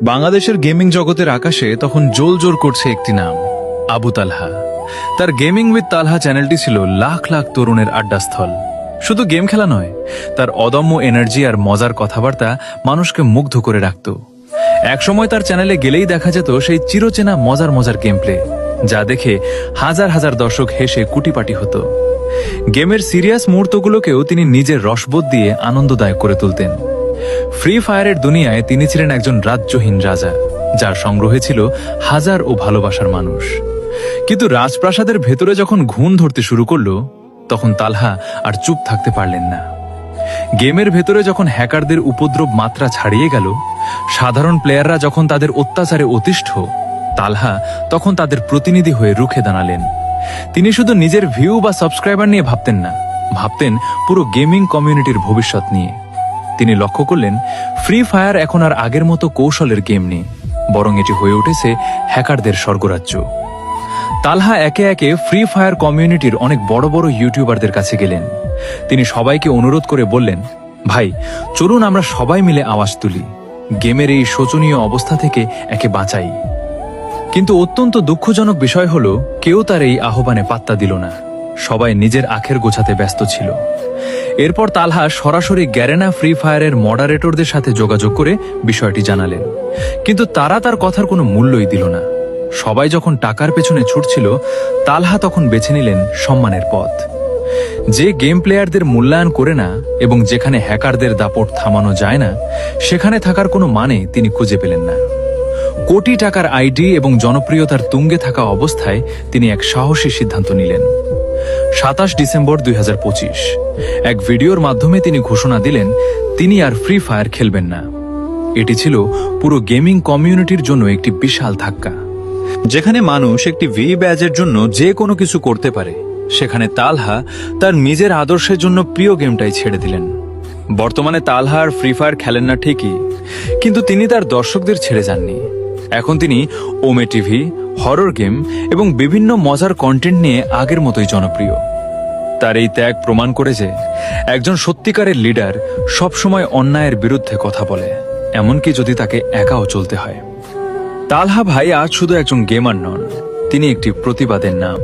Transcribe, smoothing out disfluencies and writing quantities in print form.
বাংলাদেশের গেমিং জগতের আকাশে তখন জোল করছে একটি নাম, আবু তালহা। তার গেমিং উইথ তালহা চ্যানেলটি ছিল লাখ লাখ তরুণের আড্ডাস্থল। শুধু গেম খেলা নয়, তার অদম্য এনার্জি আর মজার কথাবার্তা মানুষকে মুগ্ধ করে রাখত। একসময় তার চ্যানেলে গেলেই দেখা যেত সেই চিরচেনা মজার মজার গেম প্লে, যা দেখে হাজার হাজার দর্শক হেসে কুটিপাটি হতো। গেমের সিরিয়াস মুহূর্তগুলোকেও তিনি নিজের রসবোধ দিয়ে আনন্দদায়ক করে তুলতেন। ফ্রি ফায়ারের দুনিয়ায় তিনি ছিলেন একজন রাজ্যহীন রাজা, যার সংগ্রহে ছিল হাজার ও ভালোবাসার মানুষ। কিন্তু রাজপ্রাসাদের ভেতরে যখন ঘুণ ধরতে শুরু করলো, তখন তালহা আর চুপ থাকতে পারলেন না। গেমের ভেতরে যখন হ্যাকারদের উপদ্রব মাত্রা ছাড়িয়ে গেল, সাধারণ প্লেয়াররা যখন তাদের অত্যাচারে অতিষ্ঠ, তালহা তখন তাদের প্রতিনিধি হয়ে রুখে দাঁড়ালেন। তিনি শুধু নিজের ভিউ বা সাবস্ক্রাইবার নিয়ে ভাবতেন না, ভাবতেন পুরো গেমিং কমিউনিটির ভবিষ্যৎ নিয়ে। তিনি লক্ষ্য করলেন, ফ্রি ফায়ার এখন আর আগের মতো কৌশলের গেম নেই, বরং এটি হয়ে উঠেছে হ্যাকারদের স্বর্গরাজ্য। তালহা একে একে ফ্রি ফায়ার কমিউনিটির অনেক বড় বড় ইউটিউবারদের কাছে গেলেন। তিনি সবাইকে অনুরোধ করে বললেন, ভাই চলুন আমরা সবাই মিলে আওয়াজ তুলি, গেমের এই শোচনীয় অবস্থা থেকে একে বাঁচাই। কিন্তু অত্যন্ত দুঃখজনক বিষয় হলো, কেউ তার এই আহ্বানে পাত্তা দিল না। সবাই নিজের আখের গোছাতে ব্যস্ত ছিল। এরপর তালহা সরাসরি গ্যারেনা ফ্রি ফায়ারের মডারেটরদের সাথে যোগাযোগ করে বিষয়টি জানালেন, কিন্তু তারা তার কথার কোনো মূল্যই দিল না। সবাই যখন টাকার পেছনে ছুটছিল, তালহা তখন বেছে নিলেন সম্মানের পথ। যে গেম প্লেয়ারদের মূল্যায়ন করে না এবং যেখানে হ্যাকারদের দাপট থামানো যায় না, সেখানে থাকার কোনো মানে তিনি খুঁজে পেলেন না। কোটি টাকার আইডি এবং জনপ্রিয়তার তুঙ্গে থাকা অবস্থায় তিনি এক সাহসী সিদ্ধান্ত নিলেন। 27 ডিসেম্বর 2025 এক ভিডিওর মাধ্যমে তিনি ঘোষণা দিলেন, তিনি আর ফ্রি ফায়ার খেলবেন না। এটি ছিল পুরো গেমিং কমিউনিটির জন্য একটি বিশাল ধাক্কা। যেখানে মানুষ একটি ভি ব্যাজের জন্য যে কোনো কিছু করতে পারে, সেখানে তালহা তার নিজের আদর্শের জন্য প্রিয় গেমটাই ছেড়ে দিলেন। বর্তমানে তালহা আর ফ্রি ফায়ার খেলেন না ঠিকই, কিন্তু তিনি তার দর্শকদের ছেড়ে যাননি। এখন তিনি ওমে টিভি, হরর গেম এবং বিভিন্ন মজার কন্টেন্ট নিয়ে আগের মতোই জনপ্রিয়। তার এই ত্যাগ প্রমাণ করে যে একজন সত্যিকারের লিডার সবসময় অন্যায়ের বিরুদ্ধে কথা বলে, এমনকি যদি তাকে একাও চলতে হয়। তালহা ভাই আজ শুধু একজন গেমার নন, তিনি একটি প্রতিবাদের নাম।